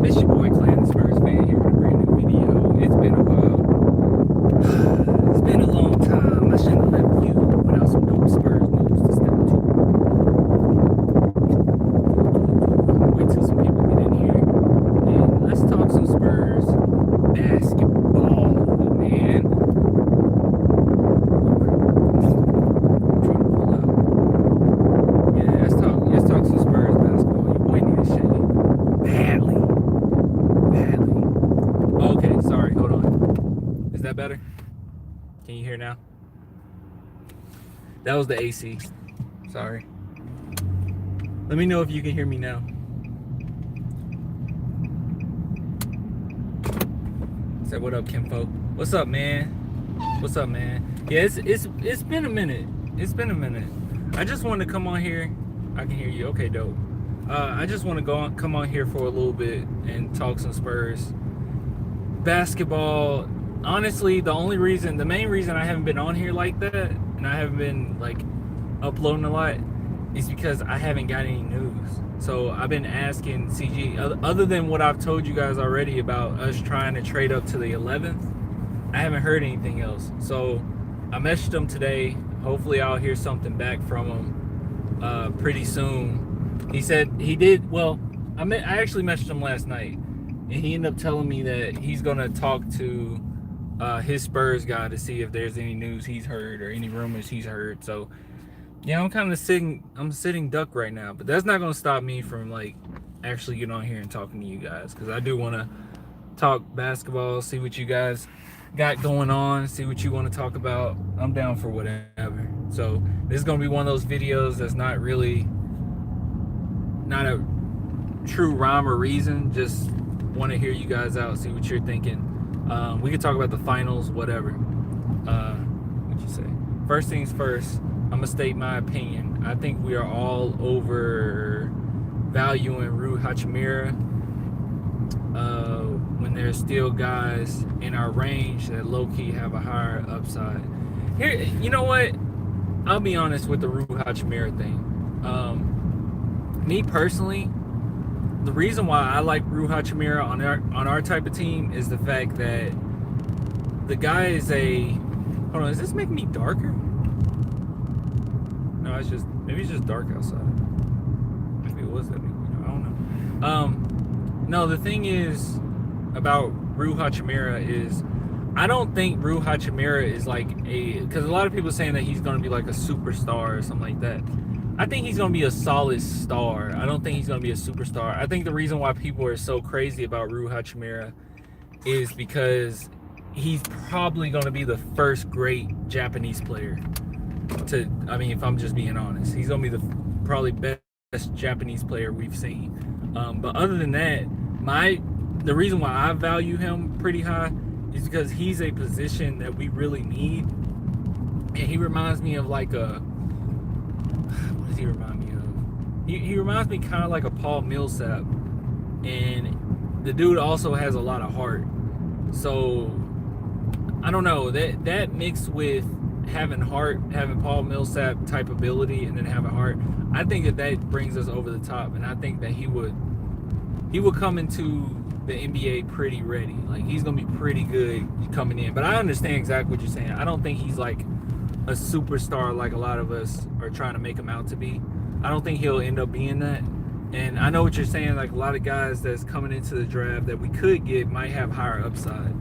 It's your boy Clan, the Spurs fan here with a brand new video. It's been a while. It's been a long time. I shouldn't have left you without some dope Spurs news to step to. Wait till some people get in here. And let's talk some Spurs basketball, man. I'm trying to pull out. Yeah, let's talk some Spurs basketball. Your boy need a shave. Badly. Okay, sorry, hold on. Is that better? Can you hear now? That was the AC. Sorry. Let me know if you can hear me now. Say what up, Kimpo. What's up, man? What's up, man? Yeah, it's been a minute. It's been a minute. I just wanted to come on here. I can hear you. Okay, dope. I just want to come on here for a little bit and talk some Spurs basketball. Honestly, the main reason I haven't been on here like that and I haven't been like uploading a lot is because I haven't got any news. So I've been asking CG, other than what I've told you guys already about us trying to trade up to the 11th, I haven't heard anything else. So I messaged him today. Hopefully I'll hear something back from him pretty soon. He said he did. Well, I actually messaged him last night, and he ended up telling me that he's gonna talk to his Spurs guy to see if there's any news he's heard or any rumors he's heard. So yeah, I'm kind of sitting duck right now, but that's not gonna stop me from like actually getting on here and talking to you guys, because I do want to talk basketball, see what you guys got going on, see what you want to talk about. I'm down for whatever. So this is gonna be one of those videos that's not a true rhyme or reason. Just want to hear you guys out, see what you're thinking. We can talk about the finals, whatever. What you say? First things first, I'm gonna state my opinion. I think we are all over valuing Rui Hachimura when there's still guys in our range that low-key have a higher upside. Here, you know what? I'll be honest with the Rui Hachimura thing. Me personally, the reason why I like Rui Hachimura on our type of team is the fact that the guy is a. Hold on, is this making me darker? No, maybe it's just dark outside. Maybe it was that big. I don't know. No, the thing is about Rui Hachimura is I don't think Rui Hachimura is like because a lot of people are saying that he's going to be like a superstar or something like that. I think he's going to be a solid star. I don't think he's going to be a superstar. I think the reason why people are so crazy about Rui Hachimura is because he's probably going to be the first great Japanese player if I'm just being honest, he's going to be the probably best Japanese player we've seen. But other than that, the reason why I value him pretty high is because he's a position that we really need. And he reminds me of like what does he remind me of? He reminds me kind of like a Paul Millsap, and the dude also has a lot of heart. So I don't know, that mixed with having heart, having Paul Millsap type ability, and then having heart, I think that brings us over the top. And I think that he would come into the NBA pretty ready. Like, he's gonna be pretty good coming in. But I understand exactly what you're saying. I don't think he's like a superstar like a lot of us are trying to make him out to be. I don't think he'll end up being that. And I know what you're saying, like a lot of guys that's coming into the draft that we could get might have higher upside.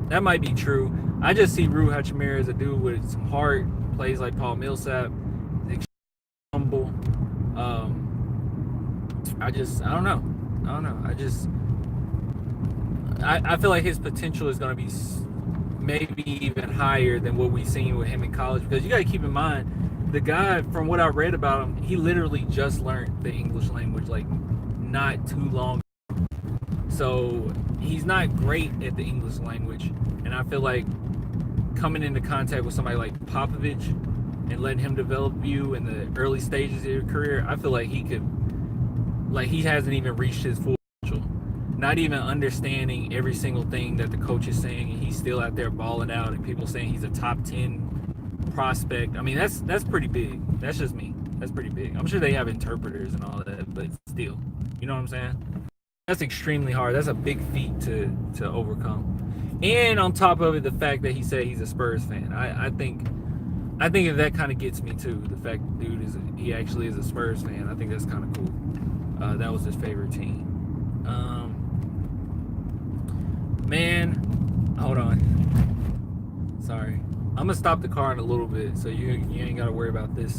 That might be true. I just see Rui Hachimura as a dude with some heart, plays like Paul Millsap, humble. I don't know. I feel like his potential is going to be maybe even higher than what we've seen with him in college, because you got to keep in mind, the guy, from what I read about him, he literally just learned the English language like not too long. So he's not great at the English language, and I feel like coming into contact with somebody like Popovich and letting him develop you in the early stages of your career, I feel like he hasn't even reached his full potential. Not even understanding every single thing that the coach is saying, and he's still out there balling out, and people saying he's a top 10 prospect. I mean, that's pretty big. That's just me. That's pretty big. I'm sure they have interpreters and all that, but still, you know what I'm saying? That's extremely hard. That's a big feat to overcome. And on top of it, the fact that he said he's a Spurs fan. I think that kind of gets me too. The fact the dude he actually is a Spurs fan. I think that's kind of cool. That was his favorite team. Man, hold on. Sorry. I'm gonna stop the car in a little bit, so you ain't gotta worry about this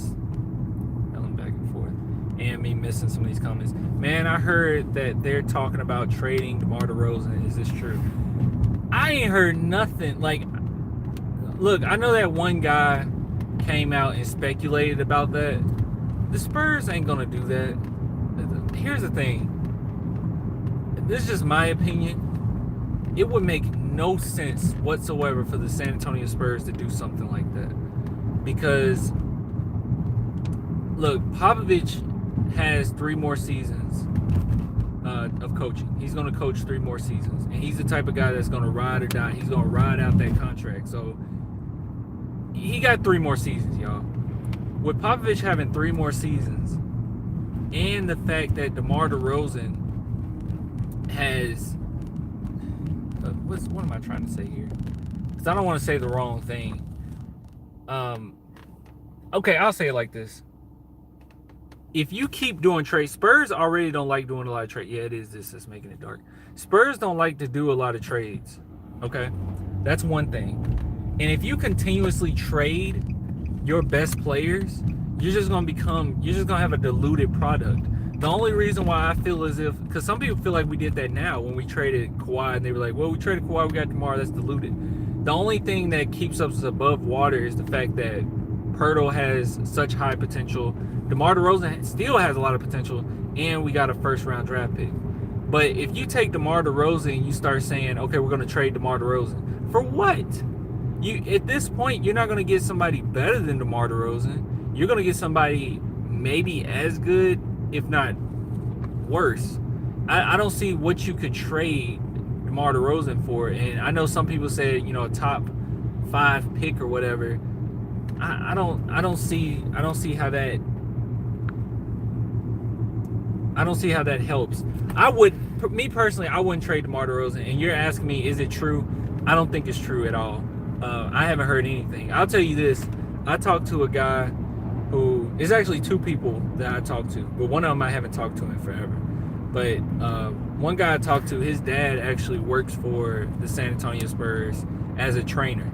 going back and forth and me missing some of these comments. Man, I heard that they're talking about trading DeMar DeRozan. Is this true? I ain't heard nothing. Like, look, I know that one guy came out and speculated about that. The Spurs ain't gonna do that. Here's the thing. This is just my opinion. It would make no sense whatsoever for the San Antonio Spurs to do something like that. Because, look, Popovich has 3 more seasons of coaching. He's going to coach 3 more seasons. And he's the type of guy that's going to ride or die. He's going to ride out that contract. So, he got 3 more seasons, y'all. With Popovich having 3 more seasons, and the fact that DeMar DeRozan has... what am I trying to say here? Because I don't want to say the wrong thing. Okay, I'll say it like this. If you keep doing trades, Spurs already don't like doing a lot of trades. Yeah, it is this that's making it dark. Spurs don't like to do a lot of trades. Okay? That's one thing. And if you continuously trade your best players, you're just gonna have a diluted product. The only reason why I feel as if, because some people feel like we did that now when we traded Kawhi, and they were like, well, we traded Kawhi, we got DeMar, that's diluted. The only thing that keeps us above water is the fact that Pirtle has such high potential. DeMar DeRozan still has a lot of potential, and we got a first-round draft pick. But if you take DeMar DeRozan and you start saying, okay, we're going to trade DeMar DeRozan, for what? At this point, you're not going to get somebody better than DeMar DeRozan. You're going to get somebody maybe as good, if not worse. I don't see what you could trade DeMar DeRozan for. And I know some people say, a top 5 pick or whatever. I don't see how that helps. Me personally, I wouldn't trade DeMar DeRozan. And you're asking me, is it true? I don't think it's true at all. I haven't heard anything. I'll tell you this. I talked to a guy who is actually 2 people that I talked to, but one of them I haven't talked to in forever. But one guy I talked to, his dad actually works for the San Antonio Spurs as a trainer.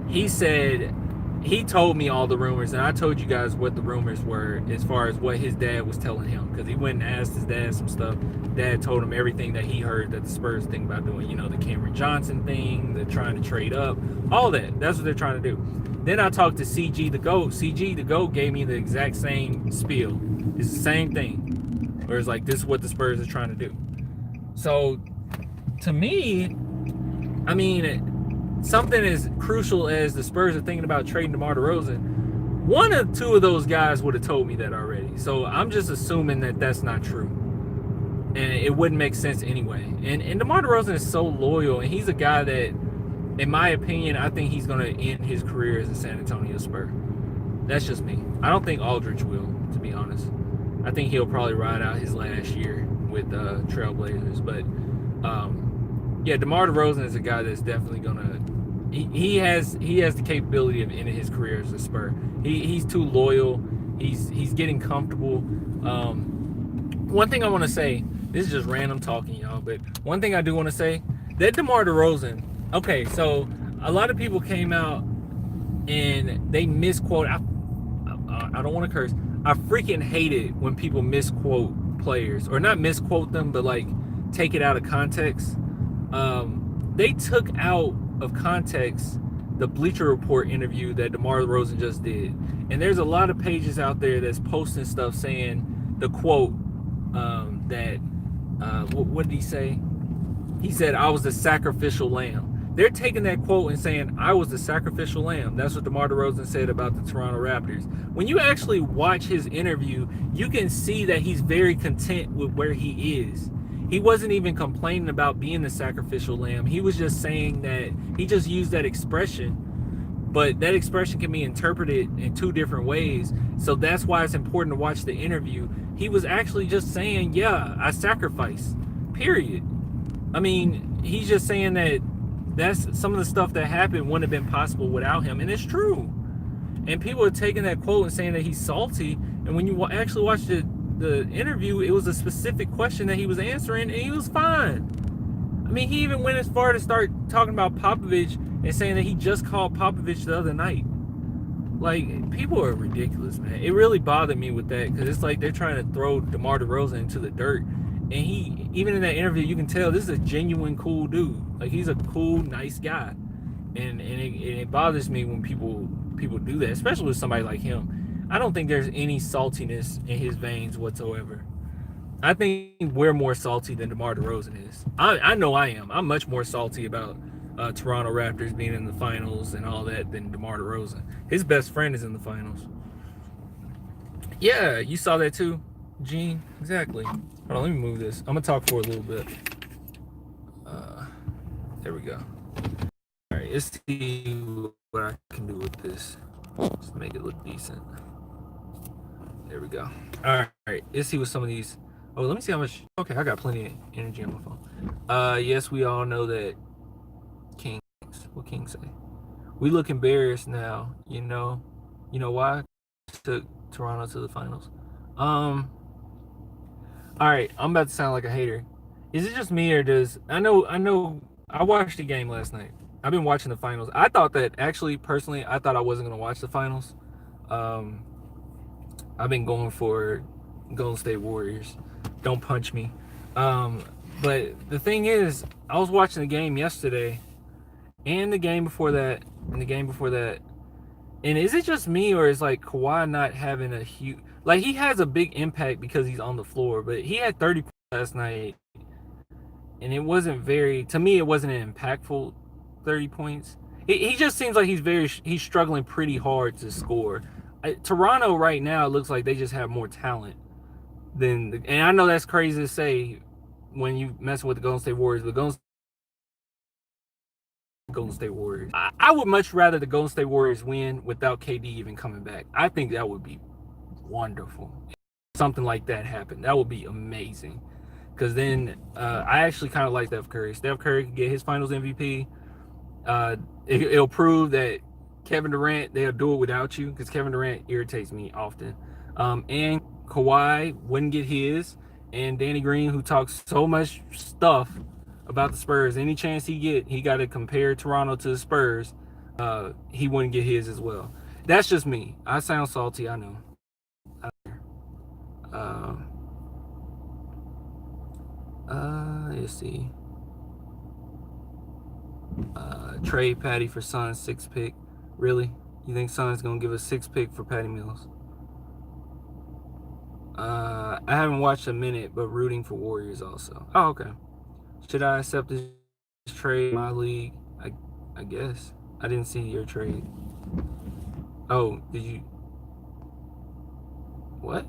He told me all the rumors, and I told you guys what the rumors were as far as what his dad was telling him, because he went and asked his dad some stuff. Dad told him everything that he heard that the Spurs think about doing, the Cameron Johnson thing, the trying to trade up, all that. That's what they're trying to do. Then I talked to CG the GOAT. CG the GOAT gave me the exact same spiel. It's the same thing. Where it's like, this is what the Spurs are trying to do. So, to me, I mean, something as crucial as the Spurs are thinking about trading DeMar DeRozan, one or 2 of those guys would have told me that already. So, I'm just assuming that that's not true. And it wouldn't make sense anyway. And DeMar DeRozan is so loyal, and he's a guy that, in my opinion, I think he's going to end his career as a San Antonio Spur. That's just me. I don't think Aldridge will, to be honest. I think he'll probably ride out his last year with Trailblazers. But, yeah, DeMar DeRozan is a guy that's definitely going to... He has the capability of ending his career as a Spur. He's too loyal. He's getting comfortable. One thing I want to say, this is just random talking, y'all, but one thing I do want to say, that DeMar DeRozan... Okay, so a lot of people came out and they misquote. I don't want to curse. I freaking hate it when people misquote players, or not misquote them, but like take it out of context. They took out of context the Bleacher Report interview that DeMar DeRozan just did, and there's a lot of pages out there that's posting stuff saying the quote what did he say? He said, "I was the sacrificial lamb." They're taking that quote and saying, I was the sacrificial lamb. That's what DeMar DeRozan said about the Toronto Raptors. When you actually watch his interview, you can see that he's very content with where he is. He wasn't even complaining about being the sacrificial lamb. He was just saying that, he just used that expression but that expression can be interpreted in two different ways. So that's why it's important to watch the interview. He was actually just saying, yeah, I sacrificed, period. I mean, he's just saying that that's some of the stuff that happened wouldn't have been possible without him, and it's true. And people are taking that quote and saying that he's salty, and when you actually watch the interview, it was a specific question that he was answering, and he was fine. I mean, he even went as far to start talking about Popovich and saying that he just called Popovich the other night. Like, people are ridiculous, man. It really bothered me with that, because it's like they're trying to throw DeMar DeRozan into the dirt. And he, even in that interview, you can tell this is a genuine cool dude. Like, he's a cool, nice guy. And it bothers me when people do that, especially with somebody like him. I don't think there's any saltiness in his veins whatsoever. I think we're more salty than DeMar DeRozan is. I know I am. I'm much more salty about Toronto Raptors being in the finals and all that than DeMar DeRozan. His best friend is in the finals. Yeah, you saw that too, Gene? Exactly. Hold on, let me move this. I'm going to talk for a little bit. There we go. All right, let's see what I can do with this. Just make it look decent. There we go. All right, let's see what some of these... Oh, let me see how much... Okay, I got plenty of energy on my phone. Yes, we all know that Kings... What King say? We look embarrassed now, you know. You know why? Took Toronto to the finals. All right, I'm about to sound like a hater. Is it just me, or does... I know... I watched the game last night. I've been watching the finals. I thought that, actually, personally, I thought I wasn't going to watch the finals. I've been going for Golden State Warriors. Don't punch me. But the thing is, I was watching the game yesterday, and the game before that, and is it just me, or is like Kawhi not having a huge... Like, he has a big impact because he's on the floor, but he had 30 points last night, and it wasn't very... To me, it wasn't an impactful 30 points. He just seems like he's struggling pretty hard to score. Toronto right now, it looks like they just have more talent than... And I know that's crazy to say when you mess with the Golden State Warriors, but Golden State Warriors. I would much rather the Golden State Warriors win without KD even coming back. I think that would be wonderful. Something like that happened. That would be amazing. Because then I actually kind of like Steph Curry. Steph Curry could get his finals MVP. It'll prove that Kevin Durant, they'll do it without you, because Kevin Durant irritates me often. And Kawhi wouldn't get his. And Danny Green, who talks so much stuff about the Spurs, any chance he got to compare Toronto to the Spurs, he wouldn't get his as well. That's just me. I sound salty, I know. Let's see. Trade Patty for Suns 6 pick. Really? You think Suns gonna give a 6 pick for Patty Mills? I haven't watched a minute, but rooting for Warriors also. Oh, okay. Should I accept this trade in my league? I guess. I didn't see your trade. Oh, did you? What?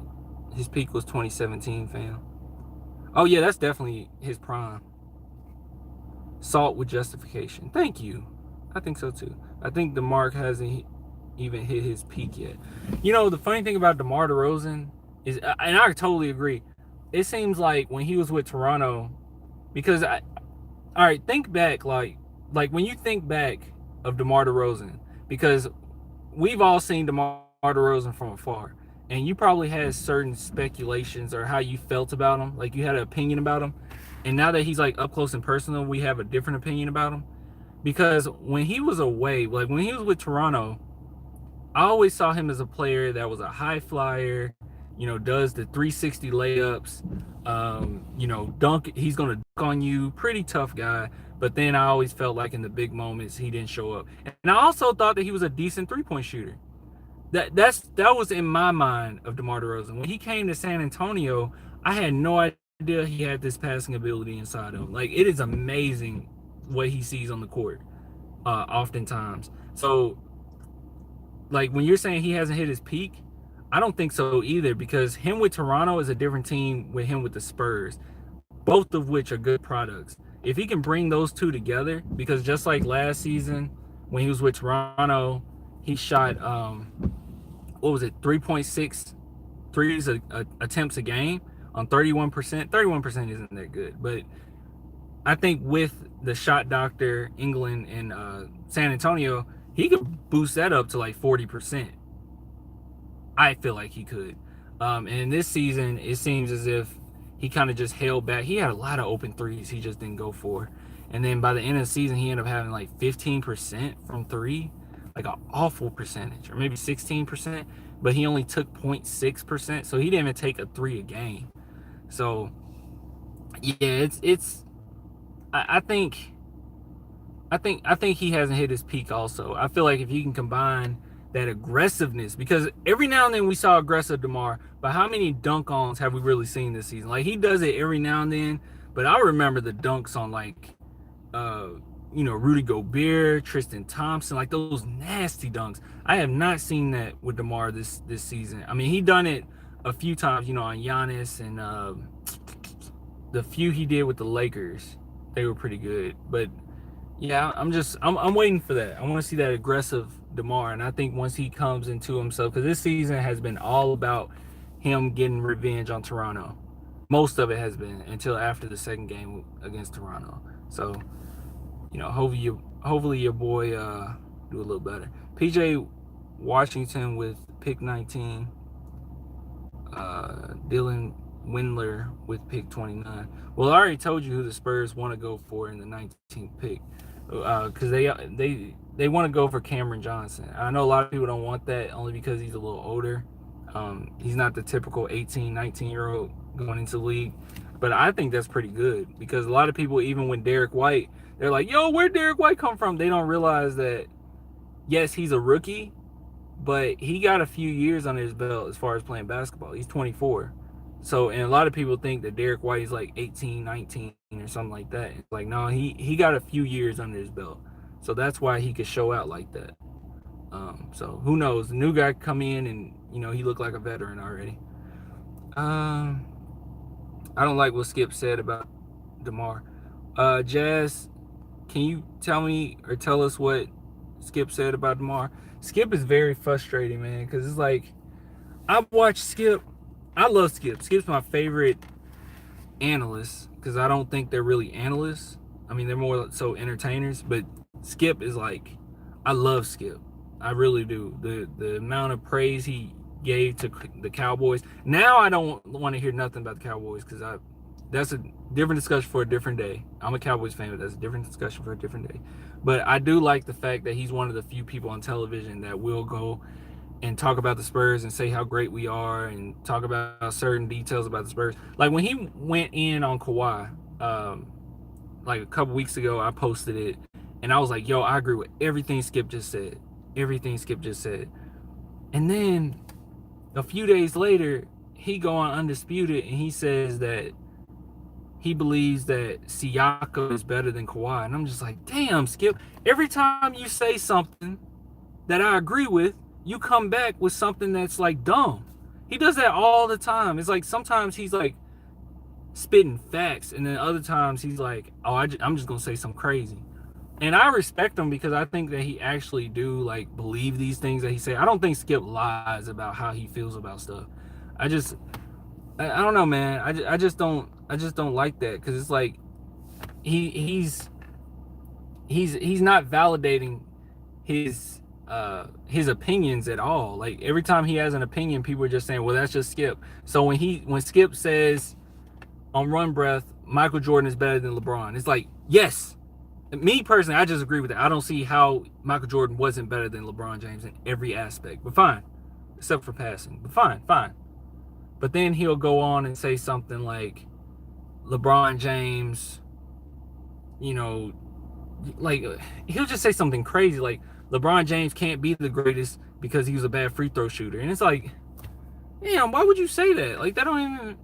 His peak was 2017, fam. Oh yeah, that's definitely his prime. Salt with justification. Thank you. I think so too. I think DeMar hasn't even hit his peak yet. You know, the funny thing about DeMar DeRozan is, and I totally agree, it seems like when he was with Toronto, because all right, think back, like when you think back of DeMar DeRozan, because we've all seen DeMar DeRozan from afar, and you probably had certain speculations or how you felt about him, like you had an opinion about him. And now that he's like up close and personal, we have a different opinion about him. Because when he was away, like when he was with Toronto, I always saw him as a player that was a high flyer, you know, does the 360 layups, you know, dunk. He's going to dunk on you. Pretty tough guy. But then I always felt like in the big moments, he didn't show up. And I also thought that he was a decent three-point shooter. That was in my mind of DeMar DeRozan. When he came to San Antonio, I had no idea he had this passing ability inside of him. Like, it is amazing what he sees on the court, oftentimes. So, like, when you're saying he hasn't hit his peak, I don't think so either, because him with Toronto is a different team with him with the Spurs, both of which are good products. If he can bring those two together, because just like last season when he was with Toronto, he shot what was it, 3.6 threes attempts a game on 31%. 31% isn't that good, but I think with the shot doctor England and San Antonio, he could boost that up to like 40%. I feel like he could. And this season, it seems as if he kind of just held back. He had a lot of open threes he just didn't go for. And then by the end of the season, he ended up having like 15% from three, like an awful percentage, or maybe 16%. But he only took 0.6%, so he didn't even take a three a game. So yeah, it's. I think he hasn't hit his peak. Also, I feel like if he can combine that aggressiveness, because every now and then we saw aggressive DeMar, but how many dunk-ons have we really seen this season? Like, he does it every now and then, but I remember the dunks on like Rudy Gobert, Tristan Thompson, like those nasty dunks. I have not seen that with DeMar this season. I mean, he done it a few times, on Giannis, and the few he did with the Lakers, they were pretty good. But yeah, I'm waiting for that. I want to see that aggressive DeMar, and I think once he comes into himself, because this season has been all about him getting revenge on Toronto. Most of it has been until after the second game against Toronto. So, hopefully your boy do a little better. PJ Washington with pick 19. Dylan Windler with pick 29. Well, I already told you who the Spurs want to go for in the 19th pick, because they want to go for Cameron Johnson. I know a lot of people don't want that only because he's a little older. He's not the typical 18, 19-year-old going into the league, but I think that's pretty good, because a lot of people, even when Derek White, they're like, yo, where'd Derek White come from? They don't realize that, yes, he's a rookie, but he got a few years under his belt as far as playing basketball. He's 24. So, and a lot of people think that Derek White is like 18, 19 or something like that. It's like, no, he got a few years under his belt. So that's why he could show out like that. So who knows? The new guy come in and, he looked like a veteran already. I don't like what Skip said about DeMar. Jazz, can you tell me or tell us what Skip said about DeMar? Skip is very frustrating, man, because it's like, I've watched Skip. I love Skip. Skip's my favorite analyst, because I don't think they're really analysts. I mean, they're more so entertainers, but Skip is like, I love Skip. I really do. The amount of praise he gave to the Cowboys. Now I don't want to hear nothing about the Cowboys, because that's a different discussion for a different day. I'm a Cowboys fan, but that's a different discussion for a different day. But I do like the fact that he's one of the few people on television that will go and talk about the Spurs and say how great we are and talk about certain details about the Spurs. Like when he went in on Kawhi, like a couple weeks ago, I posted it, and I was like, yo, I agree with everything Skip just said. Everything Skip just said. And then a few days later, he go on Undisputed, and he says that he believes that Siakam is better than Kawhi. And I'm just like, damn, Skip. Every time you say something that I agree with, you come back with something that's like dumb. He does that all the time. It's like sometimes he's like spitting facts, and then other times he's like, oh, I'm just gonna say something crazy. And I respect him, because I think that he actually do like believe these things that he say. I don't think Skip lies about how he feels about stuff. I don't know, man. I just don't like that, because it's like he's not validating his opinions at all. Like every time he has an opinion, people are just saying, well, that's just Skip. So when Skip says on Run Breath, Michael Jordan is better than LeBron, it's like, yes. Me personally, I just agree with that. I don't see how Michael Jordan wasn't better than LeBron James in every aspect, but fine, except for passing, but fine. But then he'll go on and say something like LeBron James, like he'll just say something crazy like LeBron James can't be the greatest because he was a bad free throw shooter. And it's like, damn, why would you say that? Like that don't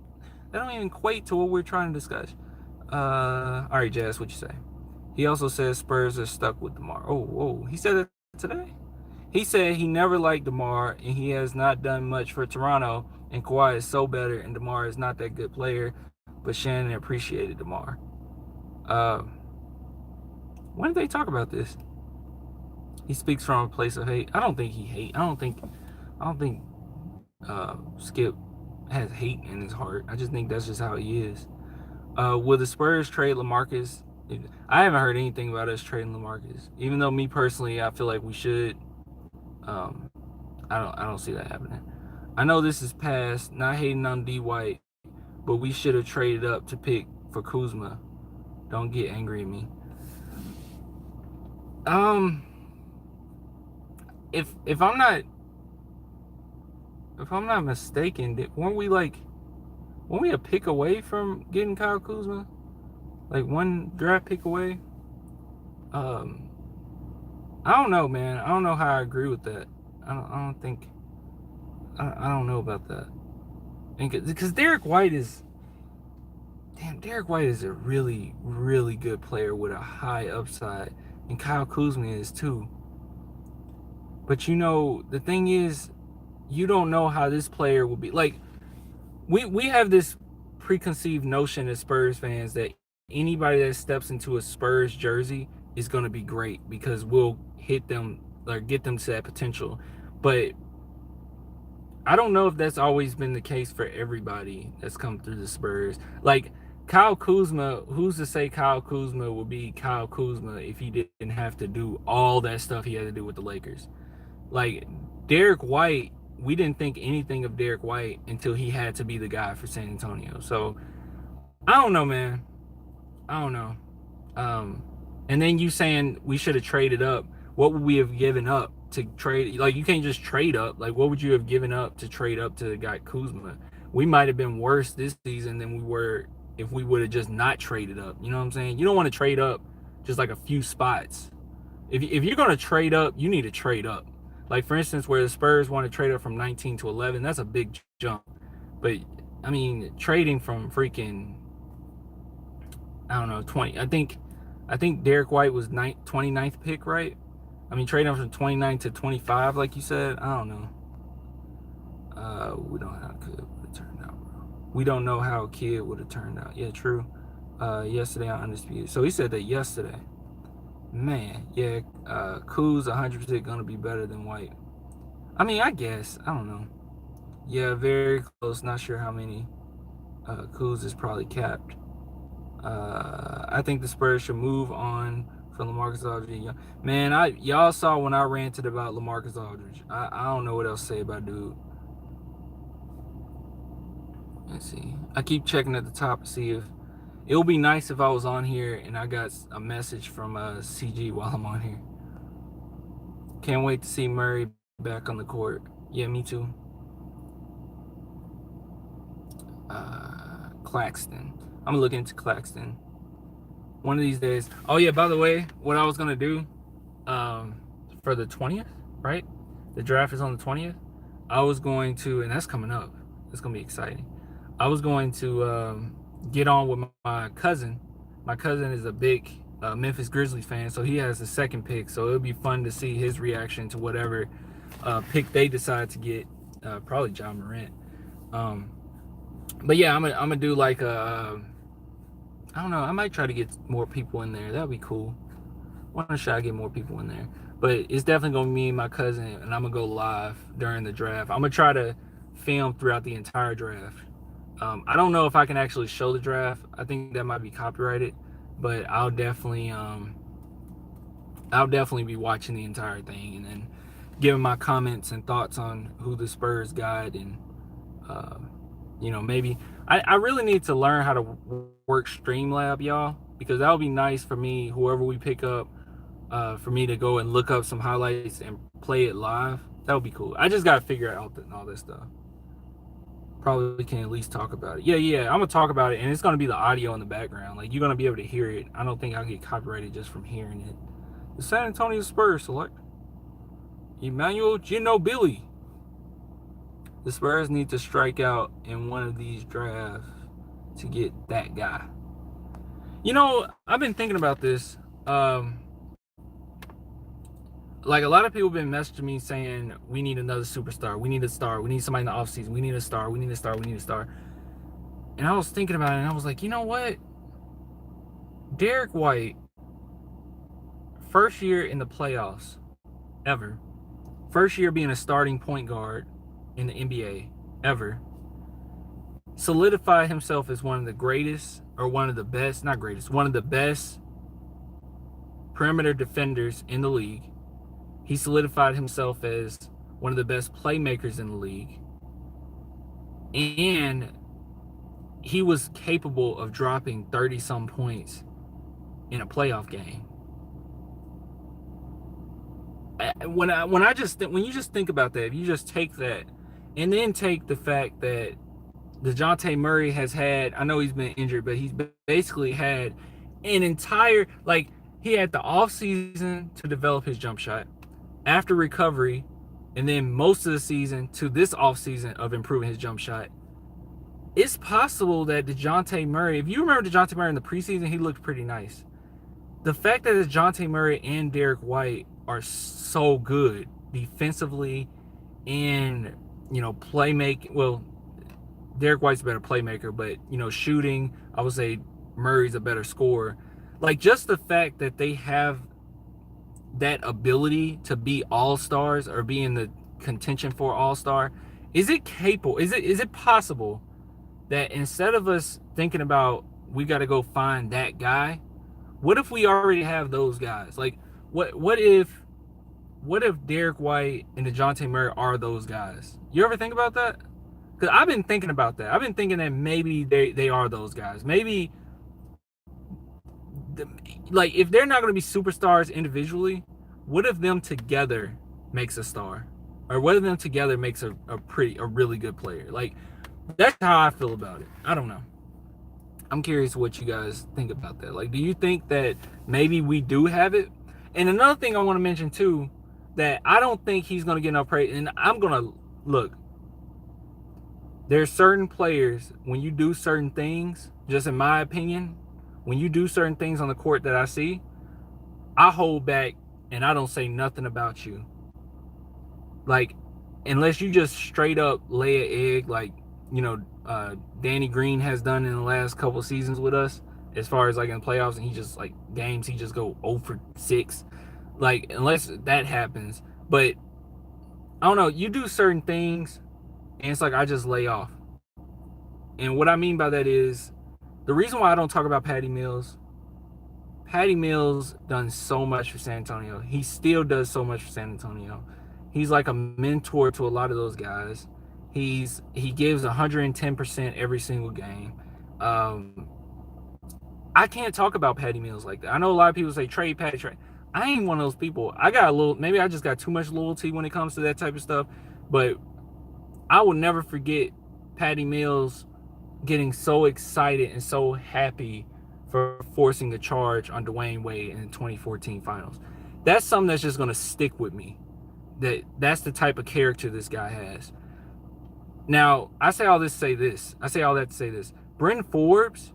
even equate to what we're trying to discuss. All right, Jazz, what you say? He also says Spurs are stuck with DeMar. Oh, he said that today? He said he never liked DeMar, and he has not done much for Toronto, and Kawhi is so better, and DeMar is not that good player, but Shannon appreciated DeMar. When did they talk about this? He speaks from a place of hate. I don't think he hate. I don't think Skip has hate in his heart. I just think that's just how he is. Will the Spurs trade LaMarcus? I haven't heard anything about us trading LaMarcus. Even though me personally, I feel like we should. Um, I don't see that happening. I know this is past. Not hating on D White, but we should have traded up to pick for Kuzma. Don't get angry at me. If I'm not mistaken, weren't we a pick away from getting Kyle Kuzma? Like one draft pick away? Um, I don't know, man. I don't know how I agree with that. I don't know about that. Because Derek White is a really, really good player with a high upside. And Kyle Kuzma is too. But the thing is, you don't know how this player will be. Like, we have this preconceived notion as Spurs fans that anybody that steps into a Spurs jersey is going to be great because we'll hit them or get them to that potential. But I don't know if that's always been the case for everybody that's come through the Spurs. Like Kyle Kuzma, who's to say Kyle Kuzma will be Kyle Kuzma if he didn't have to do all that stuff he had to do with the Lakers? Like Derek White, we didn't think anything of Derek White until he had to be the guy for San Antonio. So I don't know, man. I don't know. And then you saying we should have traded up. What would we have given up to trade? Like, you can't just trade up. Like, what would you have given up to trade up to the guy Kuzma? We might have been worse this season than we were if we would have just not traded up. You know what I'm saying? You don't want to trade up just like a few spots. If you're going to trade up, you need to trade up. Like, for instance, where the Spurs want to trade up from 19 to 11, that's a big jump. But, I mean, trading from freaking, I don't know, 20. I think Derek White was 29th pick, right? I mean, trading from 29 to 25, like you said, I don't know. We don't know how Kid would have turned out, bro. We don't know how Kid would have turned out. Yeah, true. Yesterday on Undisputed. So he said that yesterday. Man, yeah, Kuz 100% gonna be better than White. I mean, I guess. I don't know. Yeah, very close. Not sure how many. Kuz is probably capped. I think the Spurs should move on from LaMarcus Aldridge. Man, y'all saw when I ranted about LaMarcus Aldridge. I don't know what else to say about dude. Let's see. I keep checking at the top to see if it would be nice if I was on here and I got a message from CG while I'm on here. Can't wait to see Murray back on the court. Yeah, me too. Claxton. I'm gonna look into Claxton one of these days. Oh yeah, by the way, what I was gonna do for the 20th, right? The draft is on the 20th. I was going to, and that's coming up. It's gonna be exciting. I was going to get on with my cousin. My cousin is a big Memphis Grizzlies fan, so he has the second pick. So it'll be fun to see his reaction to whatever pick they decide to get. Probably John Morant. But yeah, I'm gonna do like a. I don't know. I might try to get more people in there. That'd be cool. Want to try to get more people in there. But it's definitely gonna be me and my cousin, and I'm gonna go live during the draft. I'm gonna try to film throughout the entire draft. I don't know if I can actually show the draft. I think that might be copyrighted, but I'll definitely be watching the entire thing and then giving my comments and thoughts on who the Spurs got, and maybe I really need to learn how to work Streamlab, y'all, because that would be nice for me, whoever we pick up, for me to go and look up some highlights and play it live. That would be cool. I just got to figure out all this stuff. Probably can at least talk about it. Yeah, I'm gonna talk about it, and it's gonna be the audio in the background. Like, you're gonna be able to hear it. I don't think I'll get copyrighted just from hearing it. The San Antonio Spurs select Emmanuel Ginobili. The Spurs need to strike out in one of these drafts to get that guy. I've been thinking about this. Like, a lot of people have been messaging me saying, we need another superstar. We need a star. We need somebody in the offseason. We need a star. We need a star. We need a star. And I was thinking about it, and I was like, you know what? Derek White, first year in the playoffs, ever. First year being a starting point guard in the NBA ever. Solidified himself as one of the greatest, or one of the best, not greatest, one of the best perimeter defenders in the league. He solidified himself as one of the best playmakers in the league. And he was capable of dropping 30-some points in a playoff game. When you just think about that, if you just take that, and then take the fact that DeJounte Murray has had, I know he's been injured, but he's basically had an entire, like, he had the offseason to develop his jump shot, after recovery, and then most of the season to this offseason of improving his jump shot. It's possible that DeJounte Murray, if you remember DeJounte Murray in the preseason, he looked pretty nice. The fact that DeJounte Murray and Derek White are so good defensively and, playmaking. Well, Derek White's a better playmaker, but, shooting, I would say Murray's a better scorer. Like, just the fact that they have that ability to be all-stars or be in the contention for all-star, is it possible that instead of us thinking about we got to go find that guy, what if we already have those guys? Like, what if Derek White and DeJounte Murray are those guys? You ever think about that? Because I've been thinking about that. I've been thinking that maybe they are those guys. Maybe, like, if they're not going to be superstars individually, what if them together makes a star? Or what if them together makes a really good player? Like, that's how I feel about it. I don't know. I'm curious what you guys think about that. Like, do you think that maybe we do have it? And another thing I want to mention too, that I don't think he's going to get enough praise. And I'm going to look. There's certain players, when you do certain things, just in my opinion, when you do certain things on the court that I see, I hold back and I don't say nothing about you. Like, unless you just straight up lay an egg, like, Danny Green has done in the last couple of seasons with us, as far as like in the playoffs, and he just, like, games, he just go 0 for 6. Like, unless that happens. But I don't know, you do certain things and it's like I just lay off. And what I mean by that is, the reason why I don't talk about Patty Mills done so much for San Antonio. He still does so much for San Antonio. He's like a mentor to a lot of those guys. He gives 110% every single game. I can't talk about Patty Mills like that. I know a lot of people say trade Patty, trade. I ain't one of those people. Maybe I just got too much loyalty when it comes to that type of stuff. But I will never forget Patty Mills getting so excited and so happy for forcing the charge on Dwayne Wade in the 2014 finals. That's something that's just going to stick with me. That's the type of character this guy has. Now, I say all that to say this. Bryn Forbes,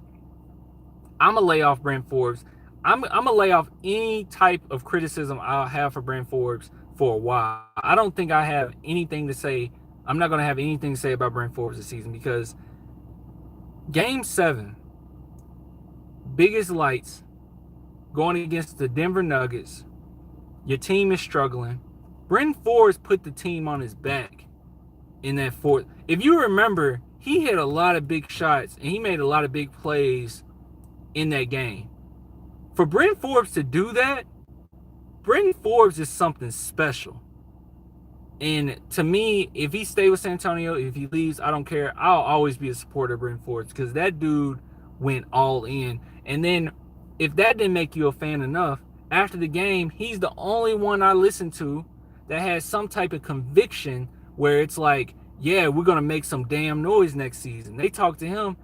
I'm going to lay off Bryn Forbes. I'm going to lay off any type of criticism I'll have for Bryn Forbes for a while. I don't think I have anything to say. I'm not going to have anything to say about Bryn Forbes this season, because Game 7, biggest lights, going against the Denver Nuggets. Your team is struggling. Bryn Forbes put the team on his back in that fourth. If you remember, he hit a lot of big shots and he made a lot of big plays in that game. For Bryn Forbes to do that, Bryn Forbes is something special. And to me, if he stays with San Antonio, if he leaves, I don't care. I'll always be a supporter of Bryn Forbes, because that dude went all in. And then, if that didn't make you a fan enough, after the game, he's the only one I listen to that has some type of conviction where it's like, yeah, we're going to make some damn noise next season. They talked to him,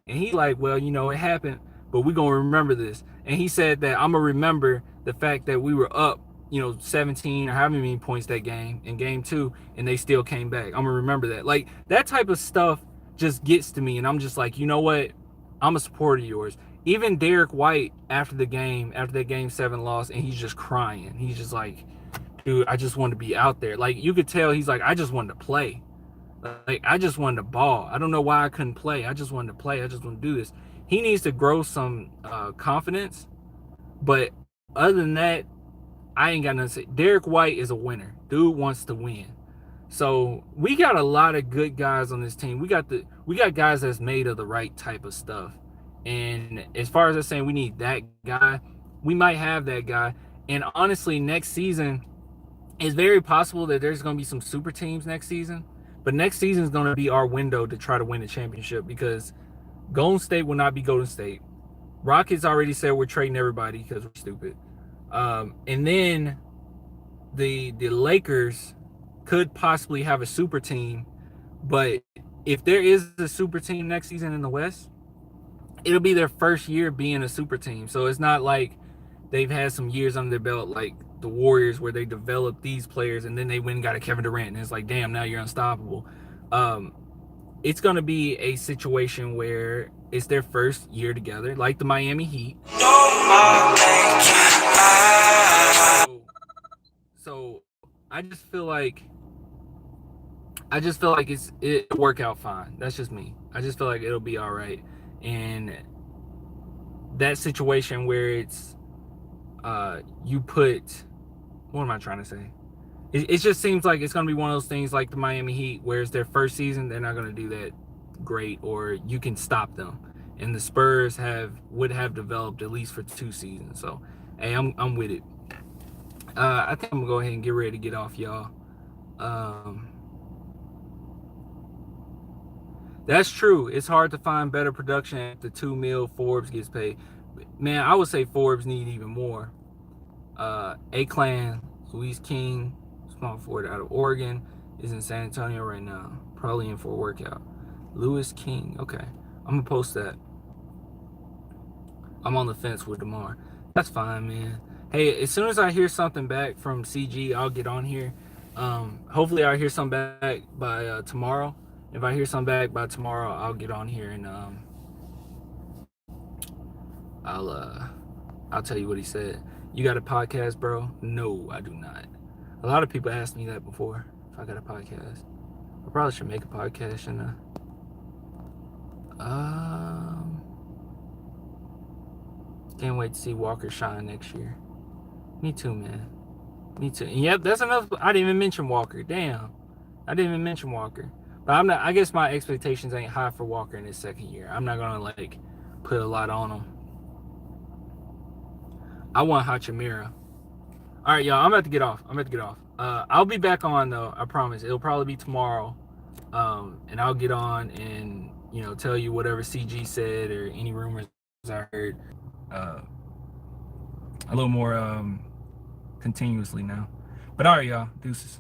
and he's like, well, it happened, but we're going to remember this. And he said that I'm going to remember the fact that we were up 17 or however many points that game in game 2, and they still came back. I'm gonna remember that. Like, that type of stuff just gets to me, and I'm just like, you know what? I'm a supporter of yours. Even Derek White, after that game 7 loss, and he's just crying. He's just like, dude, I just wanted to be out there. Like, you could tell he's like, I just wanted to play. Like, I just wanted to ball. I don't know why I couldn't play. I just wanted to play. I just want to do this. He needs to grow some confidence. But other than that, I ain't got nothing to say. Derek White is a winner. Dude wants to win. So we got a lot of good guys on this team. We got guys that's made of the right type of stuff. And as far as us saying we need that guy, we might have that guy. And honestly, next season, it's very possible that there's going to be some super teams next season. But next season is going to be our window to try to win the championship because Golden State will not be Golden State. Rockets already said we're trading everybody because we're stupid. And then the Lakers could possibly have a super team, but if there is a super team next season in the West, it'll be their first year being a super team. So it's not like they've had some years under their belt like the Warriors where they developed these players and then they went and got a Kevin Durant and it's like, damn, now you're unstoppable. It's going to be a situation where it's their first year together, like the Miami Heat. So I just feel like it'll work out fine. That's just me. I just feel like it'll be all right. And that situation where it's you put, what am I trying to say? It just seems like it's going to be one of those things like the Miami Heat, where it's their first season, they're not going to do that great, or you can stop them. And the Spurs would have developed at least for 2 seasons. So, hey, I'm with it. I think I'm going to go ahead and get ready to get off, y'all. That's true. It's hard to find better production at the $2 million Forbes gets paid. Man, I would say Forbes need even more. A-Clan, Luis King, small forward out of Oregon, is in San Antonio right now. Probably in for a workout. Luis King. Okay. I'm going to post that. I'm on the fence with DeMar. That's fine, man. Hey, as soon as I hear something back from CG, I'll get on here. Hopefully I'll hear something back by tomorrow. If I hear something back by tomorrow, I'll get on here and I'll tell you what he said. You got a podcast, bro? No, I do not. A lot of people asked me that before, if I got a podcast. I probably should make a podcast, shouldn't I? Can't wait to see Walker shine next year. Me too, man. Me too. And yep, that's enough. I didn't even mention Walker. Damn. I didn't even mention Walker. But I'm not, I guess my expectations ain't high for Walker in his second year. I'm not gonna like put a lot on him. I want Hachimura. All right, y'all. I'm about to get off. I'll be back on though. I promise. It'll probably be tomorrow. And I'll get on and tell you whatever CG said or any rumors I heard. A little more continuously now. But all right, y'all. Deuces.